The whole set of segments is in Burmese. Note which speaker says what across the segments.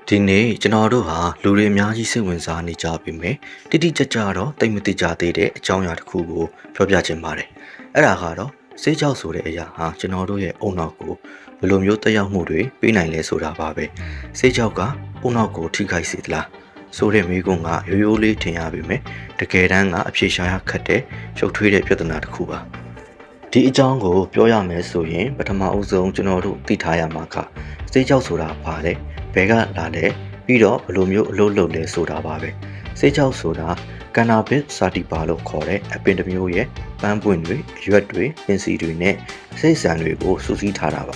Speaker 1: ဒီနေ့ကျွန်တော်တို့ဟာလူတွေအများကြီးစိတ်ဝင်စားနေကြပြီမယ်တိတိကျကျတော့တိတ်မတိကျသေးတဲ့အကြောင်းအရာတစ်ခုကိုပြောပြချင်ပါတယ်အဲ့ဒါကတော့ဆေးကြောက်ဆိုတဲ့အရာဟာကျွန်တော်တို့ရဲ့အုံနောက်ကိုဘယ်လိုမျိုးတက်ရောက်မှုတွေပေးနိုင်လဲဆိုတာပါပဲဆေးကြောက်ကအုံနောက်ကိုထိခိုက်စေသလားဆိုတဲ့မိကုန်းကရိုးရိုးလေးထင်ရပြီမယ်တကယ်တမ်းကအဖြေရှာရခက်တဲ့ရုပ်ထွေးတဲ့ပြဿနာတစ်ခုပါဒီအကြောင်းကိုပြောရမယ်ဆိုရင်ပထမအဦးဆုံးကျွန်တော်တို့သိထားရမှာကဆေးကြောက်ဆိုတာဘာလဲဘယ်ကလာလဲပြီးတော့ဘယ်လိုမျိုးအလုပ်လုပ်လဲဆိုတာပါပဲဆေးကြောက်ဆိုတာကန်နာဘစ်စာတီပါလို့ခေါ်တဲ့အပင်တစ်မျိုးရဲ့ပန်းပွင့်တွေအရွက်တွေပင်စီတွေနဲ့စိတ်ဆန်တွေကိုစုစည်းထားတာပ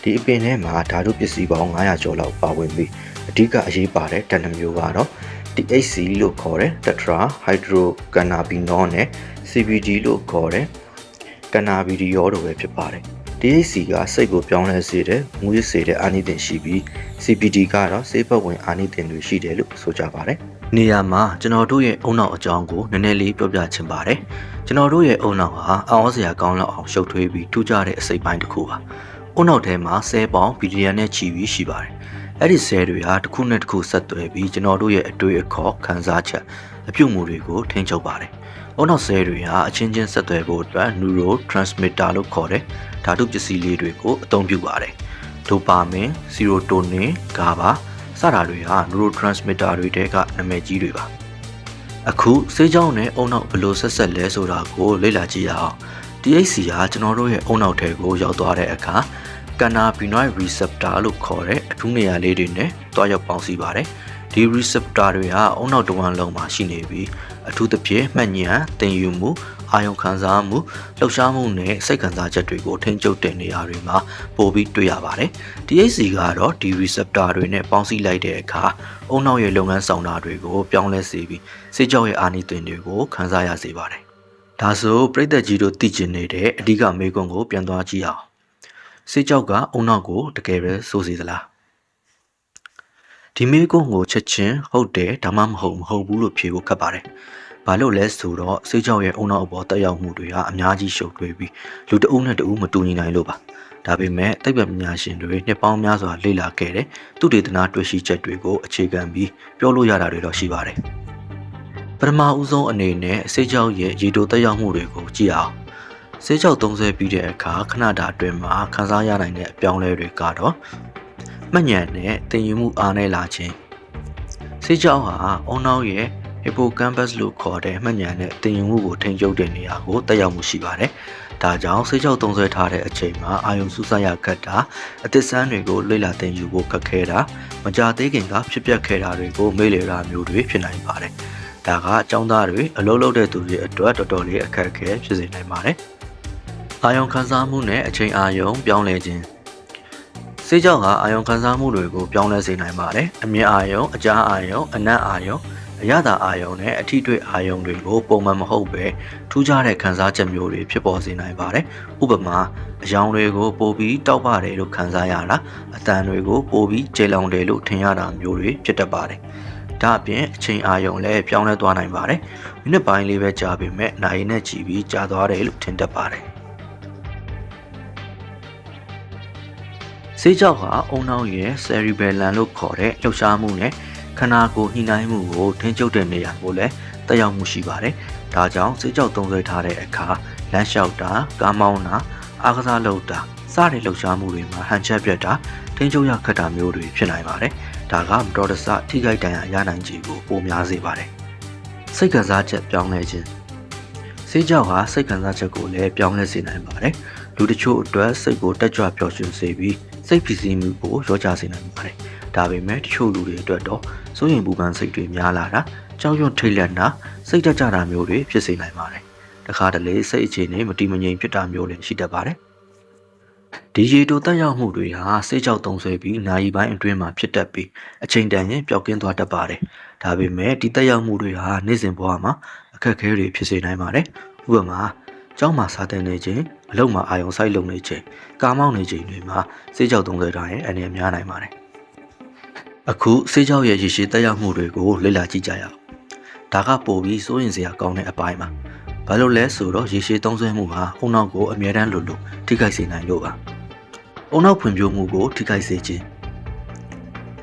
Speaker 1: ါဒီအပင်ထဲမှာဓာတုပစ္စည်းပေါင်း900ကျော်လောက်ပါဝင်ပြီးအဓိကအရေးပါတဲ့ဓာတ်နှမျိုးကတော့ THC လို့ခေါ်တဲ့ Tetra Hydrocannabinol နဲ့ CBD လို့ခေါ်တဲ့ Cannabidiol တို့ပဲဖြစ်ပါတယ် THC ကစိတ်ကိုပြောင်းလဲစေတဲ့မူရစ်စေတဲ့အာနိသင်ရှိပြီး CBD ကတော့ဆေးပတ်ဝင်အာနိသင်တွေရှိတယ်လို့ဆိုကြပါတယ်။နေရာမှာကျွန်တော်တို့ရဲ့အုံနောက်အကြောင်းကိုနည်းနည်းလေးပြောပြချင်ပါတယ်။ကျွန်တော်တို့ရဲ့အုံနောက်ဟာအောင်းစရာကောင်းလောက်အောင်ရှုပ်ထွေးပြီးထူးခြားတဲ့အစိပ်ပိုင်းတစ်ခုပါ။အုံနောက်ထဲမှာဆဲပေါင်းဘီလီယံနဲ့ချီပြီးရှိပါတယ်။အဲ့ဒီဆဲတွေဟာတစ်ခုနဲ့တစ်ခုဆက်သွယ်ပြီးကျွန်တော်တို့ရဲ့အတွေ့အခေါ်ခံစားချက်အပြုအမူတွေကိုထိန်းချုပ်ပါတယ်။အုံနောက်ဆဲတွေဟာအချင်းချင်းဆက်သွယ်ဖို့အတွက် neurotransmitter လို့ခေါ်တဲ့ဓာတုပစ္စည်းလေးတွေကိုအသုံးပြုပါတယ်။ဒိုပါမင်၊ဆီရိုတိုနင်၊ဂါဘာစတာတွေဟာ neurotransmitter တွေတဲကနာမည်ကြီးတွေပါ။အခုဆေးကြောင်းနဲ့အုံနောက်ဘယ်လိုဆက်ဆက်လဲဆိုတာကိုလေ့လာကြည့်ရအောင်။ THC ဟာကျွန်တော်တို့ရဲ့အုံနောက်ထဲကိုရောက်သွားတဲ့အခါ cannabinoid receptor လို့ခေါ်တဲ့အထူးနေရာလေးတွေနဲ့တွားရောက်ပေါင်းစည်းပါတယ်။ဒီ receptor တွေဟာအုံနောက်တစ်ဝန်းလုံးမှာရှိနေပြီးအထူးသဖြင့်မှတ်ဉာဏ်သင်ယူမှုအာယုံခံစားမှုလှုပ်ရှားမှုနဲ့စိတ်ခံစားချက်တွေကိုထိန်းချုပ်တဲ့နေရာတွေမှာပိုပြီးတွေ့ရပါတယ်။ THC ကတော့ဒီ receptor တွေနဲ့ပေါင်းစည်းလိုက်တဲ့အခါအုံနောက်ရဲ့လုပ်ငန်းဆောင်တာတွေကိုပြောင်းလဲစေပြီးဆေးကြောက်ရဲ့အာနိသင်တွေကိုခံစားရစေပါတယ်။ဒါဆိုပရိသတ်ကြီးတို့သိကျင်နေတဲ့အဓိကမေးခွန်းကိုပြန်သွားကြည့်အောင်။ဆေးကြောက်ကအုံနောက်ကိုတကယ်ပဲစိုးစေသလား။ဒီမေးခွန်းကိုချက်ချင်းဟုတ်တယ်ဒါမှမဟုတ်ဘူးလို့ဖြေဖို့ခက်ပါတယ်။ဘာလို့လဲဆိုတော့ဆေးကြောက်ရဲ့အုံနောက်အပေါ်တက်ရောက်မှုတွေဟာအများကြီးရှုပ်ထွေးပြီးလူတအုပ်နဲ့တအုပ်မတူညီနိုင်လို့ပါဒါပေမဲ့သိပ္ပံပညာရှင်တွေနှစ်ပေါင်းများစွာလေ့လာခဲ့တဲ့သုတေသနတွေ့ရှိချက်တွေကိုအခြေခံပြီးပြောလို့ရတာတွေတော့ရှိပါတယ်ပထမဦးဆုံးအနေနဲ့ဆေးကြောက်ရဲ့ရေတိုတက်ရောက်မှုတွေကိုကြည့်အောင်ဆေးကြောက်သုံးဆပြီးတဲ့အခါခဏတာအတွင်းမှာခန်းစားရနိုင်တဲ့အပြောင်းလဲတွေကတော့မှတ်ဉာဏ်နဲ့သင်ယူမှုအားနည်းလာခြင်းဆေးကြောက်ဟာအုံနောက်ရဲ့hippocampus လို့ခေါ်တဲ့မှတ်ဉာဏ်နဲ့သင်ယူမှုကိုထိန်းချုပ်တဲ့နေရာကိုတက်ရောက်မှုရှိပါတယ်။ဒါကြောင့်ဆေးကြောက်သုံးဆွဲထားတဲ့အချိန်မှာအာယုံစူးစိုက်ရခက်တာအသစ်ဆန်းတွေကိုလေ့လာသင်ယူဖို့ခက်ခဲတာမကြသေးခင်ကဖြစ်ပျက်ခဲ့တာတွေကိုမေ့လည်တာမျိုးတွေဖြစ်နိုင်ပါတယ်။ဒါကအကြောင်းသားတွေအလုပ်လုပ်တဲ့သူတွေအတွက်တော်တော်လေးအခက်အခဲဖြစ်စေနိုင်ပါတယ်။အာယုံခံစားမှုနဲ့အချိန်အာယုံပြောင်းလဲခြင်းဆေးကြောက်ဟာအာယုံခံစားမှုတွေကိုပြောင်းလဲစေနိုင်ပါတယ်။အမြင်အာယုံအကြားအာယုံအနံ့အာယုံအရသာအာယုံနဲ့အထီးတွေ့အာယုံတွေကိုပုံမှန်မဟုတ်ပဲထူးခြားတဲ့ခံစားချက်မျိုးတွေဖြစ်ပေါ်စေနိုင်ပါတယ်။ဥပမာအယောင်တွေကိုပိုပြီးတောက်ပါတယ်လို့ခံစားရတာအတန်တွေကိုပိုပြီးကျေလောင်တယ်လို့ထင်ရတာမျိုးတွေဖြစ်တတ်ပါတယ်။ဒါအပြင်အချိန်အာယုံလည်းပြောင်းလဲသွားနိုင်ပါတယ်။မိနစ်ပိုင်းလေးပဲကြာပေမဲ့နာရီနဲ့ချီပြီးကြာသွားတယ်လို့ထင်တတ်ပါတယ်။ဆေးကြောက်ဟာအုံနောက်ရဲ့ cerebellum လို့ခေါ်တဲ့လှုပ်ရှားမှုနဲ့ခန္ဓာကိုယ်ညှိနှိုင်းမှုကိုထိန်းချုပ်တဲ့နေရာကိုလည်းတက်ရောက်မှုရှိပါတယ်။ဒါကြောင့်ဆေးကြောက်သုံးဆွဲထားတဲ့အခါလမ်းလျှောက်တာကားမောင်းတာအားကစားလုပ်တာစတဲ့လှုပ်ရှားမှုတွေမှာဟန်ချက်ပြတ်တာထိန်းချုပ်ရခက်တာမျိုးတွေဖြစ်နိုင်ပါတယ်။ဒါကမတော်တဆထိခိုက်ဒဏ်ရာရနိုင်ခြေကိုပိုများစေပါတယ်။စိတ်ခံစားချက်ပြောင်းလဲခြင်းဆေးကြောက်ဟာစိတ်ခံစားချက်ကိုလည်းပြောင်းလဲစေနိုင်ပါတယ်။လူတချို့အတွက်စိတ်ကိုတက်ကြွပျော်ရွှင်စေပြီးစိတ်ဖိစီးမှုကိုလျော့ကျစေနိုင်ပါတယ်။ဒါပေမဲ့တချို့လူတွေအတွက်တော့စိုးရိမ်ပူပန်စိတ်တွေများလာတာကြောက်ရွံ့ထိတ်လန့်တာစိတ်တက်ကြတာမျိုးတွေဖြစ်စေနိုင်ပါတယ်။တခါတလေစိတ်အခြေအနေမတည်မငြိမ်ဖြစ်တာမျိုးလည်းရှိတတ်ပါတယ်။ဒီရေတိုတက်ရောက်မှုတွေဟာဆေးကြောက်သုံးဆွဲပြီးနာရီပိုင်းအတွင်းမှာဖြစ်တတ်ပြီးအချိန်တန်ရင်ပျောက်ကင်းသွားတတ်ပါတယ်။ဒါပေမဲ့ဒီတက်ရောက်မှုတွေဟာနေ့စဉ်ဘဝမှာအခက်အခဲတွေဖြစ်စေနိုင်ပါတယ်။ဥပမာကျောင်းမှာစာသင်နေခြင်းအလုပ်မှာအာရုံစိုက်လုပ်နေခြင်းကားမောင်းနေခြင်းတွေမှာဆေးကြောက်သုံးဆွဲတာရင်အနေများနိုင်ပါတယ်။အခုဆေးကြောက်ရဲ့ရည်ရှိတက်ရောက်မှုတွေကိုလေ့လာကြည့်ကြရအောင်။ဒါကပိုပြီးစိုးရင်စရာကောင်းတဲ့အပိုင်းပါ။ဘာလို့လဲဆိုတော့ရည်ရှိသုံးဆွဲမှုဟာအုံနောက်ကိုအမြဲတမ်းလိုထိခိုက်စေနိုင်လို့ပါ။အုံနောက်ဖွံ့ဖြိုးမှုကိုထိခိုက်စေခြင်း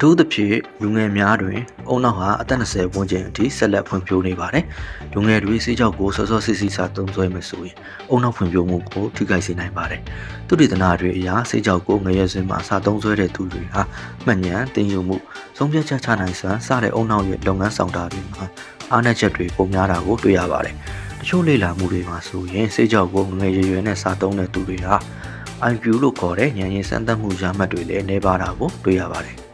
Speaker 1: ထူးသဖြင့်လူငယ်များတွင်အုံနောက်ဟာအသက်20ဝန်းကျင်အထိဆက်လက်ဖွံ့ဖြိုးနေပါတယ်။လူငယ်တွေဆေးကြောက်ကိုစောစောစစ်စစ်စာသုံးစွဲမယ်ဆိုရင်အုံနောက်ဖွံ့ဖြိုးမှုကိုထိခိုက်စေနိုင်ပါတယ်။သုတေသနတွေအရဆေးကြောက်ကိုငရဲစဉ်မှာစာသုံးစွဲတဲ့သူတွေဟာမှတ်ဉာဏ်တင်ယူမှုဆုံးဖြတ်ချက်ချနိုင်စွမ်းစတဲ့အုံနောက်ရဲ့လုပ်ငန်းဆောင်တာတွေမှာအားနည်းချက်တွေပုံများတာကိုတွေ့ရပါတယ်။တချို့လေ့လာမှုတွေမှာဆိုရင်ဆေးကြောက်ကိုငယ်ရွယ်နဲ့စာသုံးတဲ့သူတွေဟာ IQ လို့ခေါ်တဲ့ဉာဏ်ရည်စမ်းသပ်မှုရမှတ်တွေလည်းနည်းပါးတာကိုတွေ့ရပါတယ်။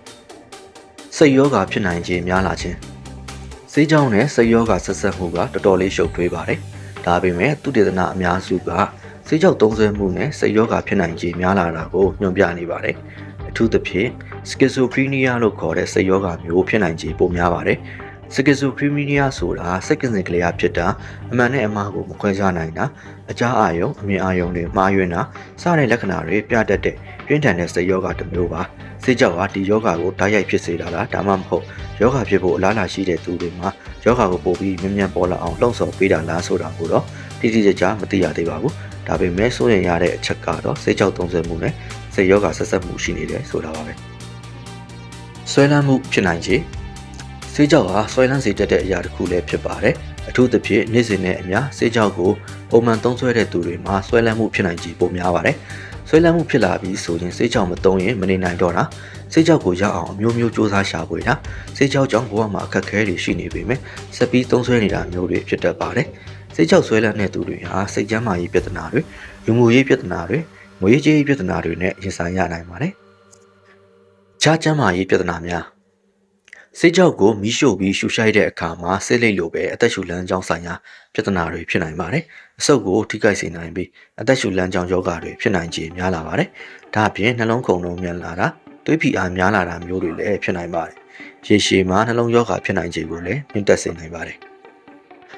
Speaker 1: စိတ်ယောဂဖြစ်နိုင်ခြင်းများလာခြင်းဆေးကြောင့်နဲ့စိတ်ယောဂဆက်ဆက်မှုကတော်တော်လေးရှုပ်ထွေးပါတယ်။ဒါပေမဲ့သုတေသနအများစုကဆေးကြောင့်သုံးစွဲမှုနဲ့စိတ်ယောဂဖြစ်နိုင်ခြင်းများလာတာကိုညွှန်ပြနေပါတယ်။အထူးသဖြင့် schizophrenia လို့ခေါ်တဲ့စိတ်ယောဂမျိုးဖြစ်နိုင်ခြင်းပိုများပါတယ်။ schizophrenia ဆိုတာစိတ်ကစဉ်ကလေးဖြစ်တာအမှန်နဲ့အမှားကိုမခွဲခြားနိုင်တာအကြားအာရုံအမြင်အာရုံတွေမှားယွင်းတာစတဲ့လက္ခဏာတွေပြတတ်တဲ့ပြင်းထန်တဲ့စိတ်ယောဂတစ်မျိုးပါဆေးကြောင့်ဟာဒီယောဂကိုတိုက်ရိုက်ဖြစ်စေတာလားဒါမှမဟုတ်ယောဂဖြစ်ဖို့အလားအလာရှိတဲ့သူတွေမှာယောဂကိုပို့ပြီးမြ мян ပေါ်လာအောင်လှုံ့ဆော်ပေးတာလားဆိုတာကိုတော့တိတိကျကျမသိရသေးပါဘူးဒါပေမဲ့စိုးရိမ်ရတဲ့အချက်ကတော့ဆေးကြောင့်သုံးစွဲမှုနဲ့စိတ်ယောဂဆက်ဆက်မှုရှိနေတယ်ဆိုတာပါပဲဆွဲလန်းမှုဖြစ်နိုင်ခြေဆေးကြောင့်ဟာဆွဲလန်းစေတတ်တဲ့အရာတစ်ခုလည်းဖြစ်ပါတယ်အထူးသဖြင့်နေ့စဉ်နဲ့အမျှဆေးကြောင့်ကိုပုံမှန်သုံးစွဲတဲ့သူတွေမှာဆွဲလန်းမှုဖြစ်နိုင်ခြေပိုများပါတယ်ဆွဲလန်းမှုဖြစ်လာပြီးဆိုရင်ဆေးကြောင့်မသုံးရင်မနေနိုင်တော့တာဆေးကြောင့်ကိုရအောင်အမျိုးမျိုးစူးစမ်းရှာဖွေတာဆေးကြောင့်ကြောင့်ဘဝမှာအခက်အခဲတွေရှိနေပေမဲ့ဆက်ပြီးသုံးစွဲနေတာမျိုးတွေဖြစ်တတ်ပါတယ်ဆေးကြောင့်ဆွဲလန်းတဲ့သူတွေဟာစိတ်ကျန်းမာရေးပြဿနာတွေလူမှုရေးပြဿနာတွေငွေကြေးပြဿနာတွေနဲ့ရင်ဆိုင်ရနိုင်ပါတယ်ကျန်းမာရေးပြဿနာများဆေးကြောက်ကိုမီးရှို့ပြီးရှူရှိုက်တဲ့အခါမှာဆေးလိပ်လိုပဲအသက်ရှူလမ်းကြောင်းဆိုင်ရာပြဿနာတွေဖြစ်နိုင်ပါတယ်။အဆုတ်ကိုထိခိုက်စေနိုင်ပြီးအသက်ရှူလမ်းကြောင်းယောဂတွေဖြစ်နိုင်ခြေများလာပါတယ်။ဒါအပြင်နှလုံးခုန်နှုန်းမြန်လာတာသွေးဖိအားများလာတာမျိုးတွေလည်းဖြစ်နိုင်ပါတယ်။ရေရှည်မှာနှလုံးယောဂဖြစ်နိုင်ခြေကိုလည်းမြင့်တက်စေနိုင်ပါတယ်။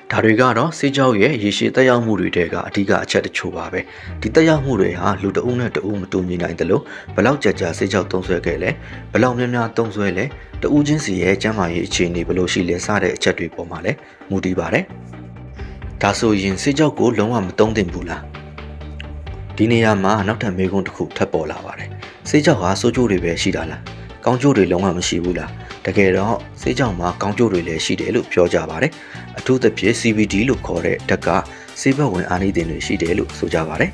Speaker 1: ဒါတွေကတော့ဆေးကြောက်ရဲ့ရေရှည်တက်ရောက်မှုတွေတဲကအဓိကအချက်တချို့ပါပဲဒီတက်ရောက်မှုတွေဟာလူတအုပ်နဲ့တအုပ်မတူညီနိုင်တယ်လို့ဘလောက်ကြာကြာဆေးကြောက်သုံးဆွဲခဲ့လဲဘလောက်များများသုံးဆွဲလဲတအုပ်ချင်းစီရဲ့ကျန်းမာရေးအခြေအနေဘယ်လိုရှိလဲစတဲ့အချက်တွေပေါ်မှာလည်းမူတည်ပါတယ်ဒါဆိုရင်ဆေးကြောက်ကိုလုံးဝမသုံးသင့်ဘူးလားဒီနေရာမှာနောက်ထပ်မေးခွန်းတစ်ခုထပ်ပေါ်လာပါတယ်ဆေးကြောက်ဟာဆိုးကျိုးတွေပဲရှိတာလားကောင်းကျိုးတွေလုံးဝမရှိဘူးလားတကယ်တော့ဆေးကြောင့်မှာကောင်းကျိုးတွေလည်းရှိတယ်လို့ပြောကြပါတယ်အထူးသဖြင့် CBD လို့ခေါ်တဲ့ဓာတ်ကဆေးဘက်ဝင်အာနိသင်တွေရှိတယ်လို့ဆိုကြပါတယ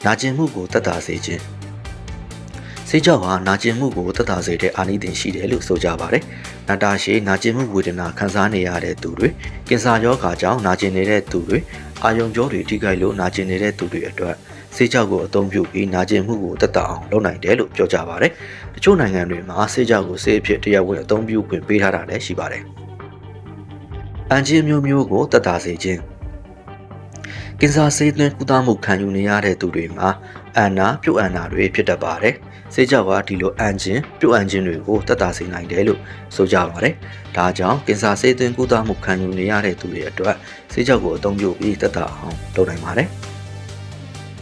Speaker 1: ်နာကျင်မှုကိုသက်သာစေခြင်းဆေးကြောင့်ဟာနာကျင်မှုကိုသက်သာစေတဲ့အာနိသင်ရှိတယ်လို့ဆိုကြပါတယ်နာတာရှည်နာကျင်မှုဝေဒနာခံစားနေရတဲ့သူတွေကင်ဆာရောဂါကြောင့်နာကျင်နေတဲ့သူတွေအာယုံကြောတွေထိခိုက်လို့နာကျင်နေတဲ့သူတွေအတွက်ဆေးကြောက်ကိုအသုံးပြုပြီးနာကျင်မှုကိုသက်သာအောင်လုပ်နိုင်တယ်လို့ပြောကြပါတယ်။တချို့နိုင်ငံတွေမှာဆေးကြောက်ကိုဆေးအဖြစ်တရားဝင်အသုံးပြုခွင့်ပေးထားတာလည်းရှိပါတယ်။အန်ဂျီမျိုးမျိုးကိုသက်သာစေခြင်းကင်ဆာဆေးသွင်းကုသမှုခံယူနေရတဲ့သူတွေမှာအန်နာပြုတ်အန်နာတွေဖြစ်တတ်ပါတယ်။ဆေးကြောက်ကဒီလိုအန်ဂျင်ပြုတ်အန်ဂျင်တွေကိုသက်သာစေနိုင်တယ်လို့ဆိုကြပါတယ်။ဒါကြောင့်ကင်ဆာဆေးသွင်းကုသမှုခံယူနေရတဲ့သူတွေအတွက်ဆေးကြောက်ကိုအသုံးပြုပြီးသက်သာအောင်လုပ်နိုင်ပါတယ်။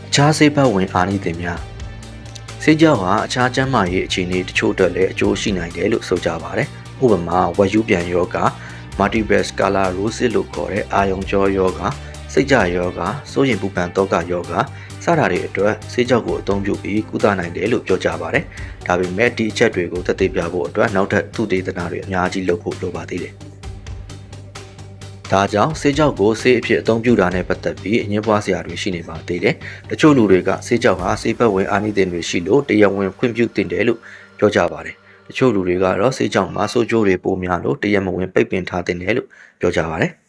Speaker 1: အခြားဆေးဘက်ဝင်အာနိသင်များဆေးကြောက်ဟာအခြားကျန်းမာရေးအခြေအနေတချို့အတွက်လည်းအကျိုးရှိနိုင်တယ်လို့ဆိုကြပါတယ်။ဥပမာဝက်ယူးပြန်ယောဂ multiple sclerosis လို့ခေါ်တဲ့အာယုံကြောယောဂစိတ်ကြယောဂစိုးရိမ်ပူပန်သောကယောဂစတာတွေအတွက်ဆေးကြောက်ကိုအသုံးပြုပြီးကုသနိုင်တယ်လို့ပြောကြပါတယ်။ဒါပေမဲ့ဒီအချက်တွေကိုသက်သေပြဖို့အတွက်နောက်ထပ်သုတေသနတွေအများကြီးလုပ်ဖို့လိုပါသေးတယ်။ဒါကြောင့်ဆေးကြောက်ကိုဆေးအဖြစ်အသုံးပြုတာနဲ့ပတ်သက်ပြီးအငြင်းပွားစရာတွေရှိနေပါသေးတယ်။တချို့လူတွေကဆေးကြောက်ဟာဆေးဘက်ဝင်အာနိသင်တွေရှိလို့တရားဝင်ခွင့်ပြုတင်တယ်လို့ပြောကြပါတယ်။တချို့လူတွေကတော့ဆေးကြောက်မှာဆိုးကျိုးတွေပိုများလို့တရားမဝင်ပိတ်ပင်ထားတင်တယ်လို့ပြောကြပါတယ်။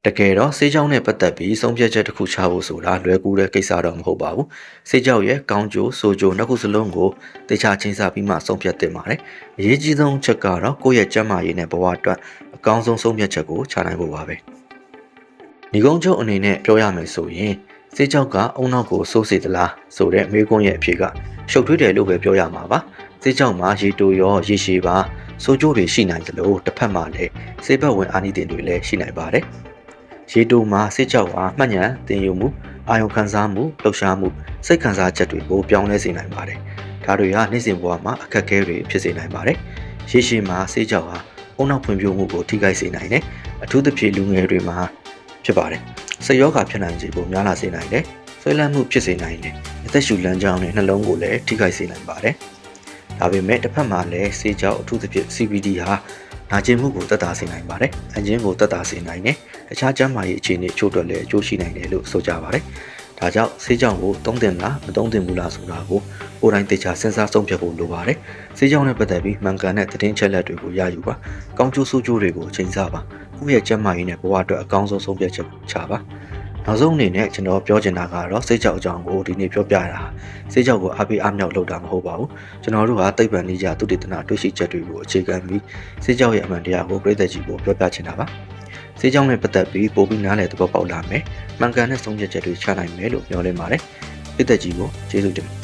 Speaker 1: တကယ်တော့ဆေးကြောက်နဲ့ပတ်သက်ပြီးဆုံးဖြတ်ချက်တစ်ခုချဖို့ဆိုတာလွယ်ကူတဲ့ကိစ္စတော့မဟုတ်ပါဘူး။ဆေးကြောက်ရဲ့ကောင်းကျိုးဆိုးကျိုးနှစ်ခုစလုံးကိုတေချာချင်းစားပြီးမှဆုံးဖြတ်သင့်ပါတယ်။အရေးကြီးဆုံးချက်ကတော့ကိုယ့်ရဲ့ကျန်းမာရေးနဲ့ဘဝအတွက်အကောင်းဆုံးဆုံးဖြတ်ချက်ကိုချနိုင်ဖို့ပါပဲ။ဒီကုန်းချုပ်အနေနဲ့ပြောရမယ်ဆိုရင်ဆေးကြောက်ကအုံနောက်ကိုစိုးစေသလားဆိုတဲ့မေးခွန်းရဲ့အဖြေကရှုပ်ထွေးတယ်လို့ပဲပြောရမှာပါ။ဆေးကြောက်မှာရေတိုရောရေရှည်ပါဆိုးကျိုးတွေရှိနိုင်သလိုတစ်ဖက်မှာလည်းဆေးဘက်ဝင်အာနိသင်တွေလည်းရှိနိုင်ပါတယ်။ရေတိုမှာဆေးကြောက်ဟာမှတ်ဉာဏ်သင်ယူမှုအာယုံခံစားမှုလှုပ်ရှားမှုစိတ်ခံစားချက်တွေကိုပြောင်းလဲစေနိုင်ပါတယ်။ဒါတွေဟာနေ့စဉ်ဘဝမှာအခက်အခဲတွေဖြစ်စေနိုင်ပါတယ်။ရေရှည်မှာဆေးကြောက်ဟာအုံနောက်ဖွံ့ဖြိုးမှုကိုထိခိုက်စေနိုင်တယ်။အထူးသဖြင့်လူငယ်တွေမှာဖြစ်ပါတယ်။စိတ်ရောဂါဖြစ်နိုင်ခြေကိုများလာစေနိုင်တယ်။ဆွဲလန်းမှုဖြစ်စေနိုင်တယ်။အသက်ရှူလမ်းကြောင်းနဲ့နှလုံးကိုလည်းထိခိုက်စေနိုင်ပါတယ်။ ဒါပေမဲ့တစ်ဖက်မှာလည်းဆေးကြောင့်အထူးသဖြင့် CBD ဟာနာကျင်မှုကိုသက်သာစေနိုင်ပါတယ်။အန်ဂျင်းကိုသက်သာစေနိုင်တယ်။တခြားကျန်းမာရေးအခြေအနေအချို့အတွက်လည်းအကျိုးရှိနိုင်တယ်လို့ဆိုကြပါတယ်။ဒါကြောင့်ဆေးကြောင့်ကိုသုံးသင့်လားမသုံးသင့်ဘူးလားဆိုတာကိုကိုယ်တိုင်သေချာစဉ်းစားဆုံးဖြတ်ဖို့လိုပါတယ်။ဆေးကြောင့်နဲ့ပတ်သက်ပြီးမှန်ကန်တဲ့သတင်းချက်လက်တွေကိုရယူပါ။ကောင်းကျိုးဆိုးကျိုးတွေကိုချိန်ဆပါ။ကိုယ့်ရဲ့ကျန်းမာရေးနဲ့ဘဝအတွက်အကောင်းဆုံးဆုံးဖြတ်ချက်ချပါ။နောက်ဆုံးအနေနဲ့ကျွန်တော်ပြောချင်တာကတော့ဆေးကြောင့်အကြောင်းကိုဒီနေ့ပြောပြတာဆေးကြောင့်ကိုအားပေးအားမြောက်လုပ်တာမဟုတ်ပါဘူးကျွန်တော်တို့ဟာသိပ္ပံနည်းကျသုတေသနတွေ့ရှိချက်တွေကိုအခြေခံပြီးဆေးကြောင့်ရဲ့အမှန်တရားကိုပြည်သက်ကြီးကိုပြောပြချင်တာပါဆေးကြောင့်နဲ့ပတ်သက်ပြီးပိုပြီးနားလည်သဘောပေါက်လာမယ်မှန်ကန်တဲ့ဆုံးဖြတ်ချက်တွေချနိုင်မယ်လို့ပြောလင်းပါတယ်ပြည်သက်ကြီးကိုကျေးဇူးတင်